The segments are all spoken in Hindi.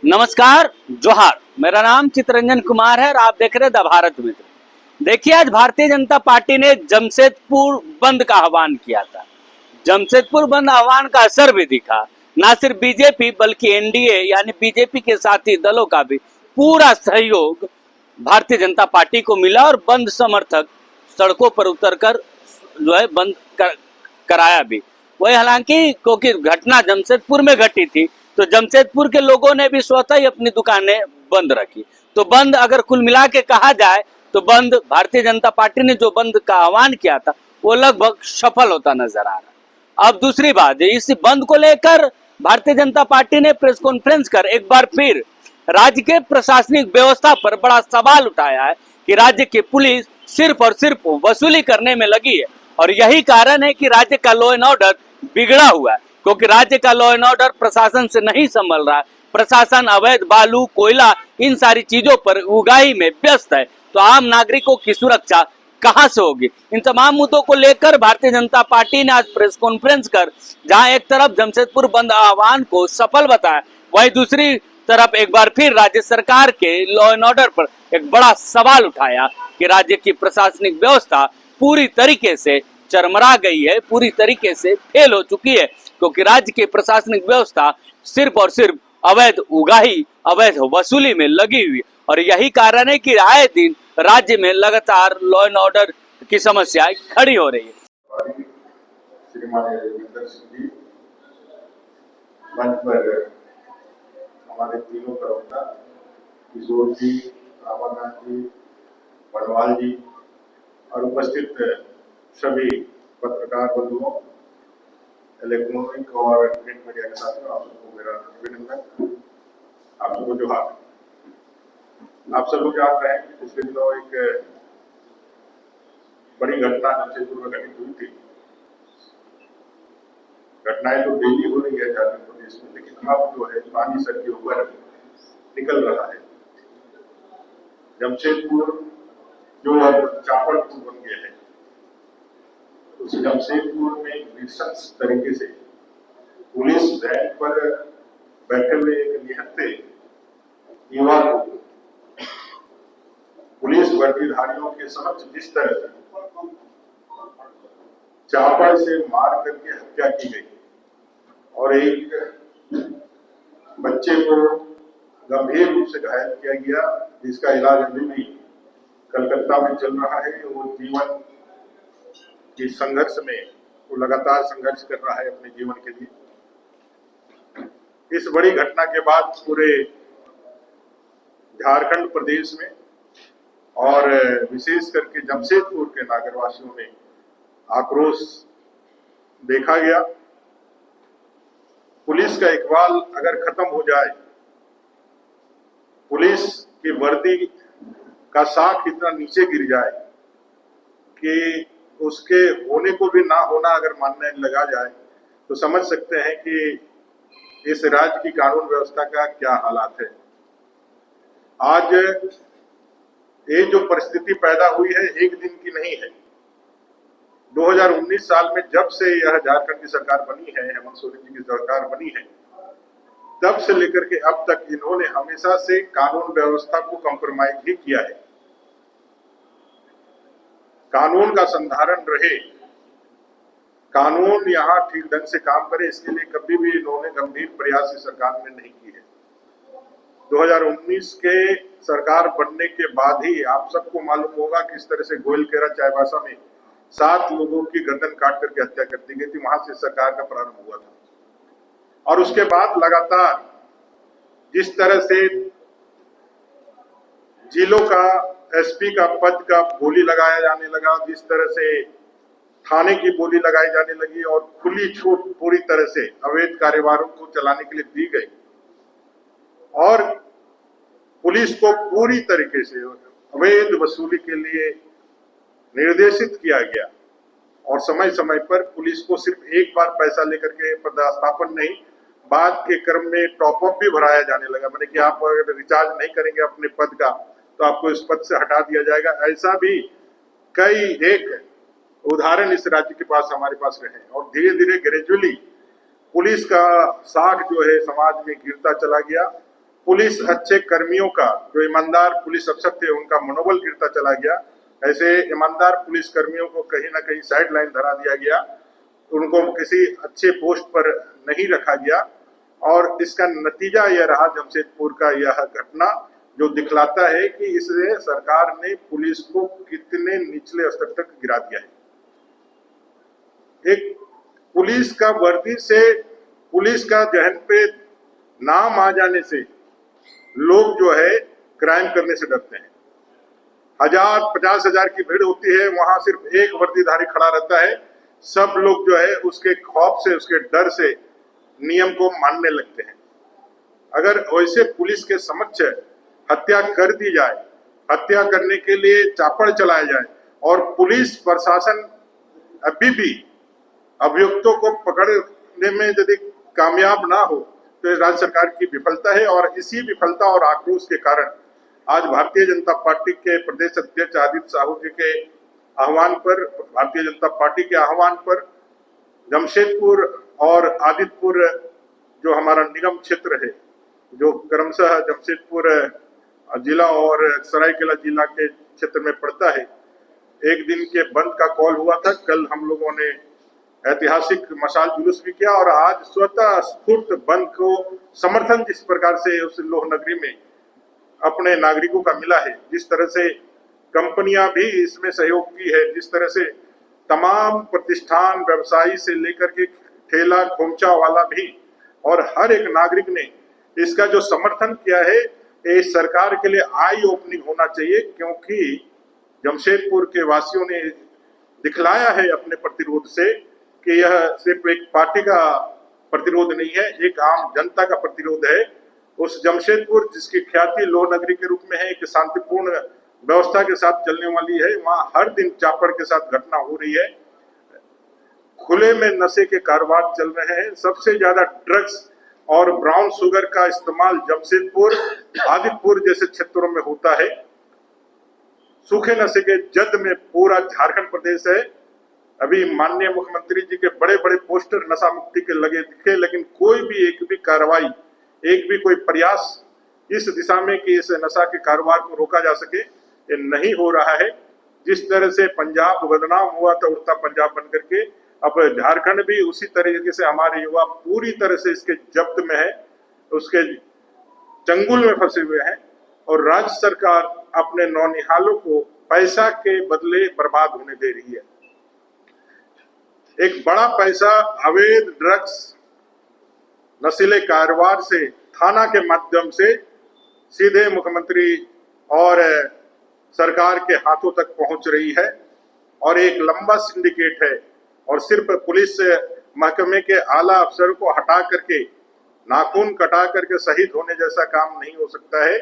नमस्कार, जोहार। मेरा नाम चितरंजन कुमार है और आप देख रहे हैं द भारत मित्र। देखिए, आज भारतीय जनता पार्टी ने जमशेदपुर बंद का आह्वान किया था। जमशेदपुर बंद आह्वान का असर भी दिखा। ना सिर्फ बीजेपी बल्कि एनडीए यानी बीजेपी के साथी दलों का भी पूरा सहयोग भारतीय जनता पार्टी को मिला और बंद समर्थक सड़कों पर उतरकर जो है बंद कराया भी। वही हालांकि क्योंकि घटना जमशेदपुर में घटी थी तो जमशेदपुर के लोगों ने भी स्वतः ही अपनी दुकानें बंद रखी। तो बंद अगर कुल मिला के कहा जाए तो बंद भारतीय जनता पार्टी ने जो बंद का आह्वान किया था वो लगभग सफल होता नजर आ रहा। अब दूसरी बात, इस बंद को लेकर भारतीय जनता पार्टी ने प्रेस कॉन्फ्रेंस कर एक बार फिर राज्य के प्रशासनिक व्यवस्था पर बड़ा सवाल उठाया है कि राज्य की पुलिस सिर्फ और सिर्फ वसूली करने में लगी है और यही कारण है कि राज्य का लॉ एंड ऑर्डर बिगड़ा हुआ है, क्योंकि राज्य का लॉ एंड ऑर्डर प्रशासन से नहीं संभल रहा है। प्रशासन अवैध बालू, कोयला, इन सारी चीजों पर उगाही में व्यस्त है, तो आम नागरिकों की सुरक्षा कहां से होगी। इन तमाम मुद्दों को लेकर भारतीय जनता पार्टी ने आज प्रेस कॉन्फ्रेंस कर जहां एक तरफ जमशेदपुर बंद आह्वान को सफल बताया, वहीं दूसरी तरफ एक बार फिर राज्य सरकार के लॉ एंड ऑर्डर पर एक बड़ा सवाल उठाया कि राज्य की प्रशासनिक व्यवस्था पूरी तरीके से चरमरा गई है, पूरी तरीके से फेल हो चुकी है, क्योंकि राज्य की प्रशासनिक व्यवस्था सिर्फ और सिर्फ अवैध उगाही, अवैध वसूली में लगी हुई। और यही कारण है कि आए दिन राज्य में लगातार लॉ एंड ऑर्डर की समस्या खड़ी हो रही है। श्रीमान रविंदर सिंह जी मंच पर हमारे तीनों प्रवक्ता किशोर जी, रामानाथ जी, बनवाल जी और उपस्थित सभी पत्रकार बंधुओं, इलेक्ट्रॉनिक और प्रिंट मीडिया के साथियों, आप सबको मेरा अभिनंदन, आप सबको जोहार। आप सब लोग जान रहे हैं कि पिछले दिनों एक बड़ी घटना जमशेदपुर में घटित हुई थी। घटनाएं तो डेली हो रही है झारखंड प्रदेश में, लेकिन अब जो है पानी सर के ऊपर निकल रहा है। जमशेदपुर जो अब चापड़पुर बन गया है, उस जमशेदपुर में नृशंस तरीके से पुलिस वैन पर बैठे हुए एक निहत्थे युवा को पुलिस वर्दीधारियों के समक्ष जिस तरह से चापड़ से मार करके हत्या की गई और एक बच्चे को गंभीर रूप से घायल किया गया, जिसका इलाज अभी भी कलकत्ता में चल रहा है। वो जीवन के संघर्ष में वो लगातार संघर्ष कर रहा है अपने जीवन के लिए। इस बड़ी घटना के बाद पूरे झारखंड प्रदेश में और विशेष करके जमशेदपुर के नागरवासियों में आक्रोश देखा गया। पुलिस का इकबाल अगर खत्म हो जाए, पुलिस की वर्दी का साख इतना नीचे गिर जाए कि उसके होने को भी ना होना अगर मानने लगा जाए, तो समझ सकते हैं कि इस राज्य की कानून व्यवस्था का क्या हालात है। आज ये जो परिस्थिति पैदा हुई है एक दिन की नहीं है। 2019 साल में जब से यह झारखंड की सरकार बनी है, हेमंत सोरेन जी की सरकार बनी है, तब से लेकर के अब तक इन्होंने हमेशा से कानून व्यवस्था को कॉम्प्रोमाइज ही किया है। कानून का संधारण रहे, कानून यहाँ ठीक ढंग से काम करे, इसके लिए कभी भी इन्होंने गंभीर प्रयास इस सरकार ने नहीं किए। 2019 के सरकार बनने के बाद ही आप सबको मालूम होगा किस तरह से गोइलकेरा चाईबासा में 7 लोगों की गर्दन काट करके हत्या कर दी गई थी। वहां से सरकार का प्रारंभ हुआ था और उसके बाद लगातार जिस तरह से जिलों का एसपी का पद का बोली लगाया जाने लगा, जिस तरह से थाने की बोली लगाई जाने लगी और खुली छूट पूरी तरह से अवैध कारोबारों को चलाने के लिए दी गई और पुलिस को पूरी तरीके से अवैध वसूली के लिए निर्देशित किया गया और समय समय पर पुलिस को सिर्फ एक बार पैसा लेकर के पदस्थापन नहीं, बाद के क्रम में टॉपअप भी भराया जाने लगा। मैंने कि आप अगर रिचार्ज नहीं करेंगे अपने पद का तो आपको इस पद से हटा दिया जाएगा। ऐसा भी कई एक उदाहरण इस राज्य के पास हमारे पास रहे और धीरे धीरे ग्रेजुअली पुलिस का साख जो है समाज में गिरता चला गया पुलिस अच्छे कर्मियों का, जो ईमानदार पुलिस अफसर थे, उनका मनोबल गिरता चला गया। ऐसे ईमानदार पुलिस कर्मियों को कहीं ना कहीं साइड लाइन धरा दिया गया, उनको किसी अच्छे पोस्ट पर नहीं रखा गया। और इसका नतीजा यह रहा जमशेदपुर का यह घटना, जो दिखलाता है कि इससे सरकार ने पुलिस को कितने निचले स्तर तक गिरा दिया है। एक पुलिस का वर्दी से, पुलिस का जहन पे नाम आ जाने से लोग जो है क्राइम करने से डरते हैं। 1000-50,000 की भीड़ होती है, वहां सिर्फ एक वर्दीधारी खड़ा रहता है, सब लोग जो है उसके खौफ से, उसके डर से नियम को मानने लगते हैं। अगर वैसे पुलिस के समक्ष हत्या कर दी जाए, हत्या करने के लिए चापड़ चलाया जाए और पुलिस प्रशासन अभी भी अभियुक्तों को पकड़ने में यदि कामयाब ना हो तो राज्य सरकार की विफलता है। और इसी विफलता और आक्रोश के कारण आज भारतीय जनता पार्टी के प्रदेश अध्यक्ष आदित्य साहू जी के आह्वान पर, भारतीय जनता पार्टी के आह्वान पर जमशेदपुर और आदित्यपुर जो हमारा निगम क्षेत्र है, जो क्रमशः जमशेदपुर जिला और सरायकेला जिला के क्षेत्र में पड़ता है, एक दिन के बंद का कॉल हुआ था। कल हम लोगों ने ऐतिहासिक मशाल जुलूस भी किया और आज स्वतः स्फूर्त बंद को समर्थन जिस प्रकार से उस लोह नगरी में अपने नागरिकों का मिला है, जिस तरह से कंपनियां भी इसमें सहयोग की है, जिस तरह से तमाम प्रतिष्ठान, व्यवसायी से लेकर के ठेला खोमचा वाला भी और हर एक नागरिक ने इसका जो समर्थन किया है, ये सरकार के लिए आई ओपनिंग होना चाहिए। क्योंकि जमशेदपुर के वासियों ने दिखलाया है अपने प्रतिरोध से कि यह सिर्फ एक पार्टी का प्रतिरोध नहीं है, एक आम जनता का प्रतिरोध है। उस जमशेदपुर जिसकी ख्याति लोह नगरी के रूप में है, एक शांतिपूर्ण व्यवस्था के साथ चलने वाली है, वहां हर दिन चापड़ के साथ घटना हो रही है। खुले में नशे के कारोबार चल रहे हैं। सबसे ज्यादा ड्रग्स और ब्राउन शुगर का इस्तेमाल जमशेदपुर, आदित्यपुर जैसे क्षेत्रों में होता है। सूखे नशे के जद में पूरा झारखंड प्रदेश है। अभी माननीय मुख्यमंत्री जी के बड़े बड़े पोस्टर नशा मुक्ति के लगे दिखे, लेकिन कोई भी एक भी कार्रवाई, एक भी कोई प्रयास इस दिशा में कि इस नशा के कारोबार को रोका जा सके, ये नहीं हो रहा है। जिस तरह से पंजाब बदनाम हुआ था उड़ता पंजाब बन करके, अब झारखंड भी उसी तरीके से हमारे युवा पूरी तरह से इसके जब्त में है, उसके चंगुल में फंसे हुए हैं। और राज्य सरकार अपने नौनिहालों को पैसा के बदले बर्बाद होने दे रही है। एक बड़ा पैसा अवैध ड्रग्स, नशीले कारोबार से थाना के माध्यम से सीधे मुख्यमंत्री और सरकार के हाथों तक पहुंच रही है और एक लंबा सिंडिकेट है। और सिर्फ पुलिस महकमे के आला अफसरों को हटा करके, नाखून कटा करके शहीद होने जैसा काम नहीं हो सकता है।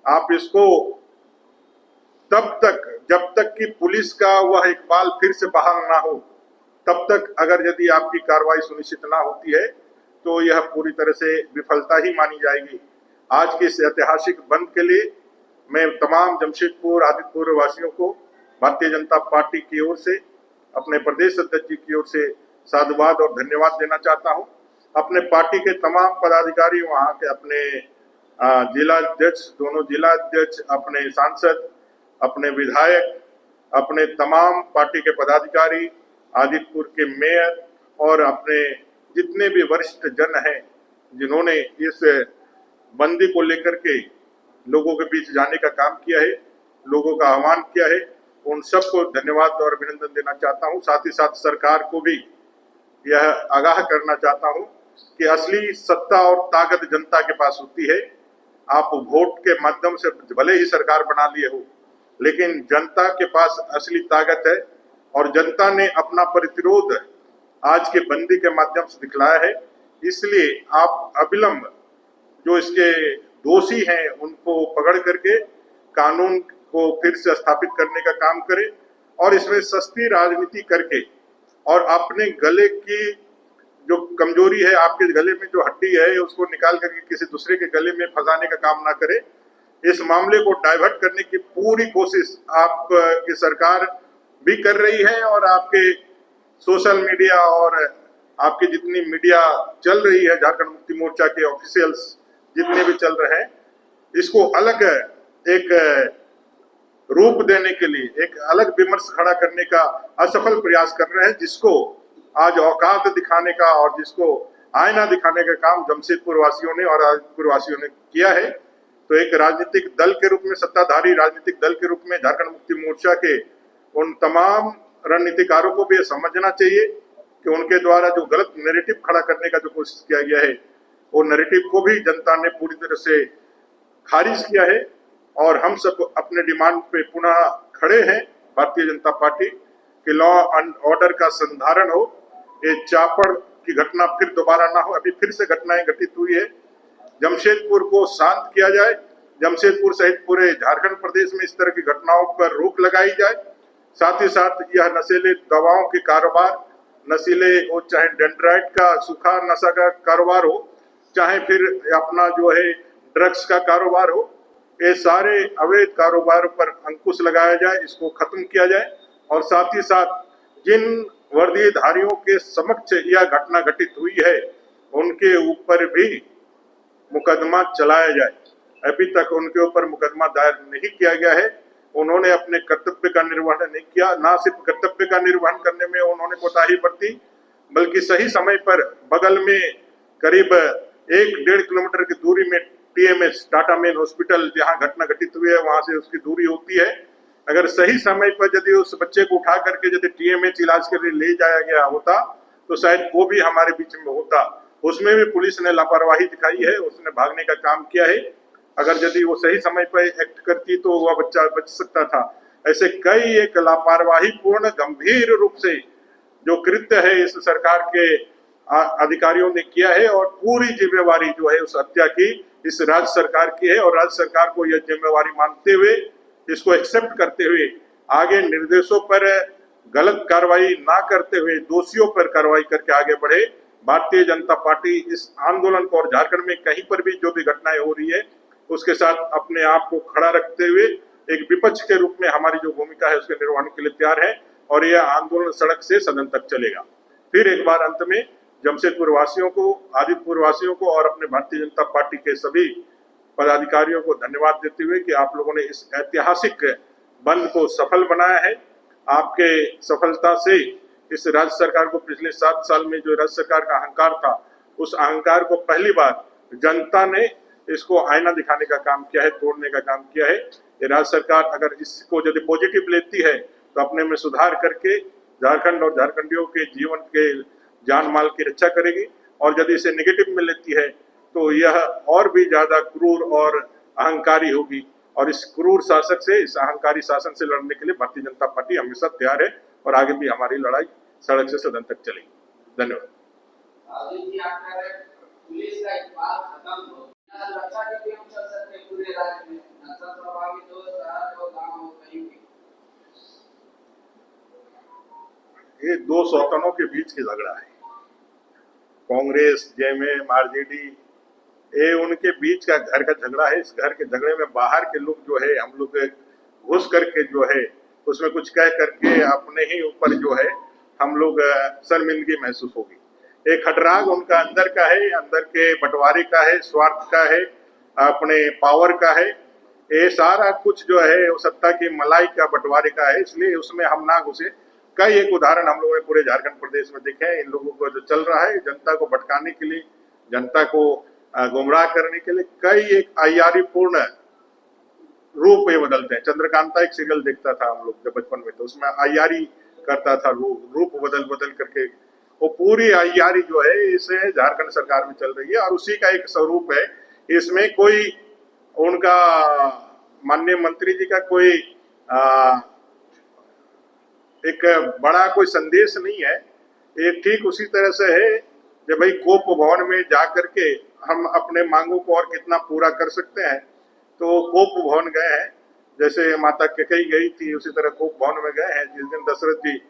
आप इसको तब तक, जब तक कि पुलिस का वह इकबाल फिर से बहाल ना हो, तब तक अगर यदि आपकी कार्रवाई सुनिश्चित ना होती है तो यह पूरी तरह से विफलता ही मानी जाएगी। आज के इस ऐतिहासिक बंद के लिए मैं तमाम जमशेदपुर, आदित्यपुर वासियों को भारतीय जनता पार्टी की ओर से, अपने प्रदेश अध्यक्ष जी की ओर से साधुवाद और धन्यवाद देना चाहता हूं। अपने पार्टी के तमाम पदाधिकारी, वहां के अपने जिला अध्यक्ष, दोनों जिला अध्यक्ष, अपने सांसद, अपने विधायक, अपने तमाम पार्टी के पदाधिकारी, आदित्यपुर के मेयर और अपने जितने भी वरिष्ठ जन हैं जिन्होंने इस बंदी को लेकर के लोगों के बीच जाने का काम किया है, लोगों का आह्वान किया है, उन सबको धन्यवाद और अभिनंदन देना चाहता हूं। साथ ही साथ सरकार को भी यह आगाह करना चाहता हूं कि असली सत्ता और ताकत जनता के पास होती है। आप वोट के माध्यम से भले ही सरकार बना लिए हो, लेकिन जनता के पास असली ताकत है और जनता ने अपना प्रतिरोध आज के बंदी के माध्यम से दिखलाया है। इसलिए आप अविलंब जो इसके दोषी हैं उनको पकड़ करके कानून को फिर से स्थापित करने का काम करें और इसमें सस्ती राजनीति करके और अपने गले की जो कमजोरी है, आपके गले में जो हड्डी है, उसको निकाल करके किसी दूसरे के गले में फंसाने का काम ना करें। इस मामले को डाइवर्ट करने की पूरी कोशिश आपकी सरकार भी कर रही है और आपके सोशल मीडिया और आपकी जितनी मीडिया चल रही है, झारखंड मुक्ति मोर्चा के ऑफिशियल्स जितने भी चल रहे हैं, इसको अलग एक रूप देने के लिए एक अलग विमर्श खड़ा करने का असफल प्रयास कर रहे हैं, जिसको आज औकात दिखाने का और जिसको आईना दिखाने का काम जमशेदपुर वासियों ने और आदिपुर वासियों ने किया है। तो एक राजनीतिक दल के रूप में, सत्ताधारी राजनीतिक दल के रूप में झारखंड मुक्ति मोर्चा के उन तमाम रणनीतिकारों को भी समझना चाहिए कि उनके द्वारा जो गलत नैरेटिव खड़ा करने का जो कोशिश किया गया है, वो नैरेटिव को भी जनता ने पूरी तरह से खारिज किया है। और हम सब अपने डिमांड पे पुनः खड़े हैं, भारतीय जनता पार्टी कि लॉ एंड ऑर्डर का संधारण हो, ये चापड़ की घटना फिर दोबारा ना हो। अभी फिर से घटनाएं घटित हुई है, जमशेदपुर को शांत किया जाए, जमशेदपुर सहित पूरे झारखंड प्रदेश में इस तरह की घटनाओं पर रोक लगाई जाए। साथ ही साथ यह नशीले दवाओं के कारोबार, नशीले वो चाहे डेंड्राइट का सूखा नशा का कारोबार हो, चाहे फिर अपना जो है ड्रग्स का कारोबार हो, ये सारे अवैध कारोबार पर अंकुश लगाया जाए, इसको खत्म किया जाए। और साथ ही साथ जिन वर्दीधारियों के समक्ष यह घटना घटित हुई है, उनके ऊपर भी मुकदमा चलाया जाए। अभी तक उनके ऊपर मुकदमा दायर नहीं किया गया है। उन्होंने अपने कर्तव्य का निर्वहन नहीं किया, ना सिर्फ कर्तव्य का निर्वहन करने में उन्होंने कोताही बरती, बल्कि सही समय पर बगल में करीब 1-1.5 किलोमीटर की दूरी में टीएमएच टाटा मेन हॉस्पिटल जहां घटना घटित हुई है, वहां से उसकी दूरी होती है। अगर सही समय पर यदि उस बच्चे को उठा करके यदि टीएमएच इलाज के लिए ले जाया गया होता, तो शायद वो भी हमारे बीच में होता। उसमें भी पुलिस ने लापरवाही दिखाई है, उसने भागने का काम किया है। अगर यदि वो सही समय पर एक्ट करती तो वह बच्चा बच सकता था। ऐसे कई एक लापरवाही पूर्ण गंभीर रूप से जो कृत्य है इस सरकार के अधिकारियों ने किया है, और पूरी जिम्मेवारी जो है उस हत्या की इस राज्य सरकार की है। और राज्य सरकार को यह जिम्मेवारी मानते हुए, इसको एक्सेप्ट करते हुए, आगे निर्देशों पर गलत कार्रवाई ना करते हुए दोषियों पर कार्रवाई करके आगे बढ़े। भारतीय जनता पार्टी इस आंदोलन को और झारखंड में कहीं पर भी जो भी घटनाएं हो रही है उसके साथ अपने आप को खड़ा रखते हुए एक विपक्ष के रूप में हमारी जो भूमिका है उसके निर्वहन के लिए तैयार है। और यह आंदोलन सड़क से सदन तक चलेगा। फिर एक बार अंत में जमशेदपुर वासियों को, आदिपुर वासियों को और अपने भारतीय जनता पार्टी के सभी पदाधिकारियों को धन्यवाद देते हुए कि आप लोगों ने इस ऐतिहासिक बंद को सफल बनाया है। आपके सफलता से इस राज्य सरकार को पिछले 7 साल में जो राज्य सरकार का अहंकार था, उस अहंकार को पहली बार जनता ने इसको आईना दिखाने का काम किया है, तोड़ने का काम किया है। ये राज्य सरकार अगर इसको यदि पॉजिटिव लेती है तो अपने में सुधार करके झारखंड और झारखंडियों के जीवन के जान माल की रक्षा करेगी, और यदि इसे नेगेटिव में लेती है तो यह और भी ज्यादा क्रूर और अहंकारी होगी। और इस क्रूर शासक से, इस अहंकारी शासन से लड़ने के लिए भारतीय जनता पार्टी हमेशा तैयार है, और आगे भी हमारी लड़ाई सड़क से सदन तक चलेगी। धन्यवाद। पुलिस का इकबाल खत्म हो, सुरक्षा के लिए हम चल सकते हैं पूरे राज्य में, नक्सल प्रभावित हो, शहर हो, गांव हो, कहीं भी। ये दो सौतनों के बीच की झगड़ा है, कांग्रेस, जेएमएम, आरजेडी, ये उनके बीच का घर का झगड़ा है। इस घर के झगड़े में बाहर के लोग जो है, हम लोग घुस करके जो है उसमें कुछ कह करके अपने ही ऊपर जो है हम लोग शर्मिंदगी महसूस होगी। एक खटराग उनका अंदर का है, अंदर के बंटवारे का है, स्वार्थ का है, अपने पावर का है। ये सारा कुछ जो है वो सत्ता की मलाई का बंटवारे का है, इसलिए उसमें हम ना घुसे। कई एक उदाहरण हम लोगों ने पूरे झारखंड प्रदेश में देखे हैं। इन लोगों को जो चल रहा है, जनता को भटकाने के लिए, जनता को गुमराह करने के लिए कई एक अय्यारी पूर्ण रूप ये बदलते हैं। चंद्रकांता एक सीरियल देखता था हम लोग जब बचपन में, तो उसमें अय्यारी करता था, रूप बदल बदल करके। वो पूरी अय्यारी जो है इसे झारखंड सरकार में चल रही है, और उसी का एक स्वरूप है। इसमें कोई उनका माननीय मंत्री जी का कोई एक बड़ा कोई संदेश नहीं है। ये ठीक उसी तरह से है कि भाई कोप भवन में जा करके हम अपने मांगों को और कितना पूरा कर सकते हैं, तो कोप भवन गए हैं। जैसे माता कैकेयी गई थी, उसी तरह कोप भवन में गए हैं। जिस दिन दशरथ जी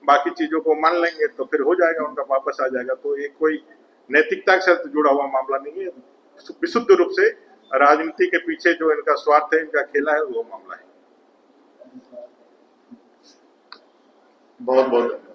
बाकी चीजों को मान लेंगे तो फिर हो जाएगा, उनका वापस आ जाएगा। तो ये कोई नैतिकता के साथ जुड़ा हुआ मामला नहीं है, विशुद्ध रूप से राजनीति के पीछे जो इनका स्वार्थ है, इनका खेला है, वो मामला है। बहुत बहुत